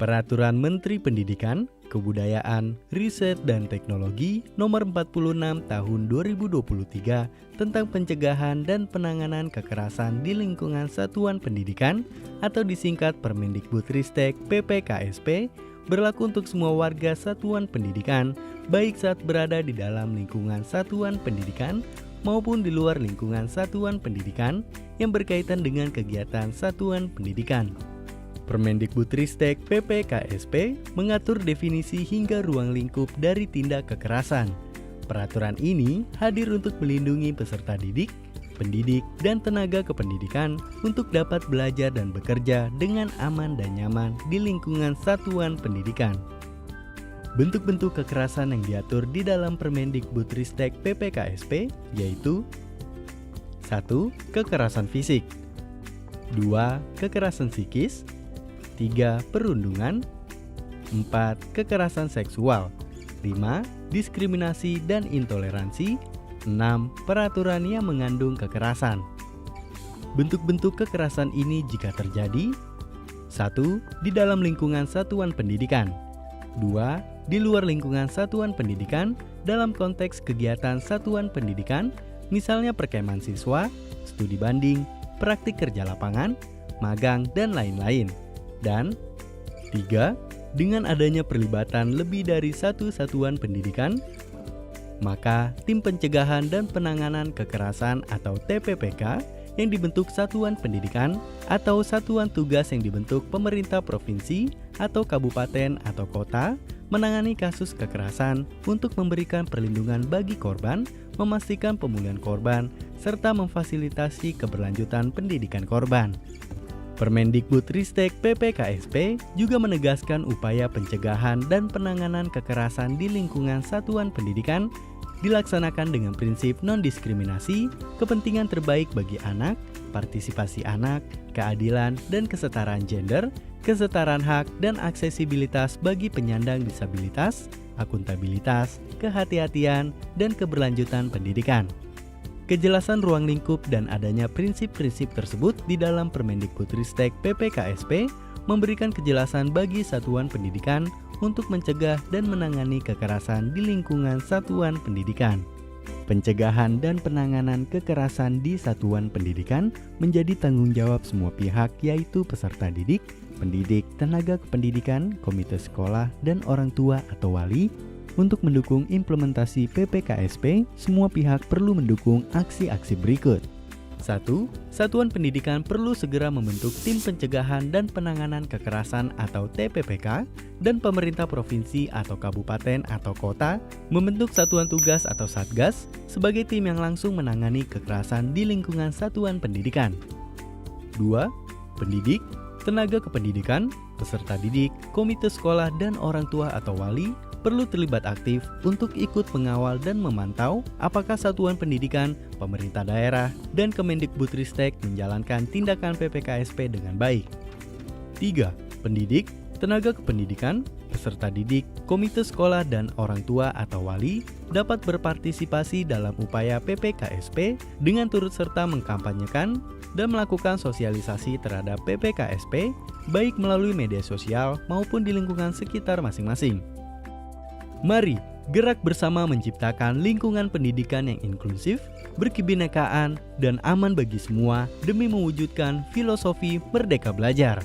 Peraturan Menteri Pendidikan, Kebudayaan, Riset dan Teknologi Nomor 46 Tahun 2023 tentang pencegahan dan penanganan kekerasan di lingkungan satuan pendidikan atau disingkat Permendikbudristek PPKSP berlaku untuk semua warga satuan pendidikan, baik saat berada di dalam lingkungan satuan pendidikan maupun di luar lingkungan satuan pendidikan yang berkaitan dengan kegiatan satuan pendidikan. Permendikbudristek PPKSP mengatur definisi hingga ruang lingkup dari tindak kekerasan. Peraturan ini hadir untuk melindungi peserta didik, pendidik, dan tenaga kependidikan untuk dapat belajar dan bekerja dengan aman dan nyaman di lingkungan satuan pendidikan. Bentuk-bentuk kekerasan yang diatur di dalam Permendikbudristek PPKSP yaitu 1. Kekerasan fisik, 2. Kekerasan psikis, 3. Perundungan, 4. Kekerasan seksual, 5. Diskriminasi dan intoleransi, 6. Peraturan yang mengandung kekerasan. Bentuk-bentuk kekerasan ini jika terjadi 1. Di dalam lingkungan satuan pendidikan, 2. Di luar lingkungan satuan pendidikan dalam konteks kegiatan satuan pendidikan, misalnya perkemahan siswa, studi banding, praktik kerja lapangan, magang, dan lain-lain. Dan 3. Dengan adanya perlibatan lebih dari satu satuan pendidikan, maka Tim Pencegahan dan Penanganan Kekerasan atau TPPK yang dibentuk satuan pendidikan atau satuan tugas yang dibentuk pemerintah provinsi atau kabupaten atau kota menangani kasus kekerasan untuk memberikan perlindungan bagi korban, memastikan pemulihan korban, serta memfasilitasi keberlanjutan pendidikan korban. Permendikbudristek PPKSP juga menegaskan upaya pencegahan dan penanganan kekerasan di lingkungan satuan pendidikan dilaksanakan dengan prinsip non-diskriminasi, kepentingan terbaik bagi anak, partisipasi anak, keadilan dan kesetaraan gender, kesetaraan hak dan aksesibilitas bagi penyandang disabilitas, akuntabilitas, kehati-hatian, dan keberlanjutan pendidikan. Kejelasan ruang lingkup dan adanya prinsip-prinsip tersebut di dalam Permendikbudristek PPKSP memberikan kejelasan bagi satuan pendidikan untuk mencegah dan menangani kekerasan di lingkungan satuan pendidikan. Pencegahan dan penanganan kekerasan di satuan pendidikan menjadi tanggung jawab semua pihak yaitu peserta didik, pendidik, tenaga kependidikan, komite sekolah, dan orang tua atau wali. Untuk mendukung implementasi PPKSP, semua pihak perlu mendukung aksi-aksi berikut. 1. Satuan pendidikan perlu segera membentuk Tim Pencegahan dan Penanganan Kekerasan atau TPPK dan pemerintah provinsi atau kabupaten atau kota membentuk satuan tugas atau satgas sebagai tim yang langsung menangani kekerasan di lingkungan satuan pendidikan. 2. Pendidik, tenaga kependidikan, peserta didik, komite sekolah, dan orang tua atau wali perlu terlibat aktif untuk ikut mengawal dan memantau apakah satuan pendidikan, pemerintah daerah, dan Kemendikbudristek menjalankan tindakan PPKSP dengan baik. 3. Pendidik, tenaga kependidikan, peserta didik, komite sekolah, dan orang tua atau wali dapat berpartisipasi dalam upaya PPKSP dengan turut serta mengkampanyekan dan melakukan sosialisasi terhadap PPKSP baik melalui media sosial maupun di lingkungan sekitar masing-masing. Mari gerak bersama menciptakan lingkungan pendidikan yang inklusif, berkebinekaan, dan aman bagi semua demi mewujudkan filosofi Merdeka Belajar.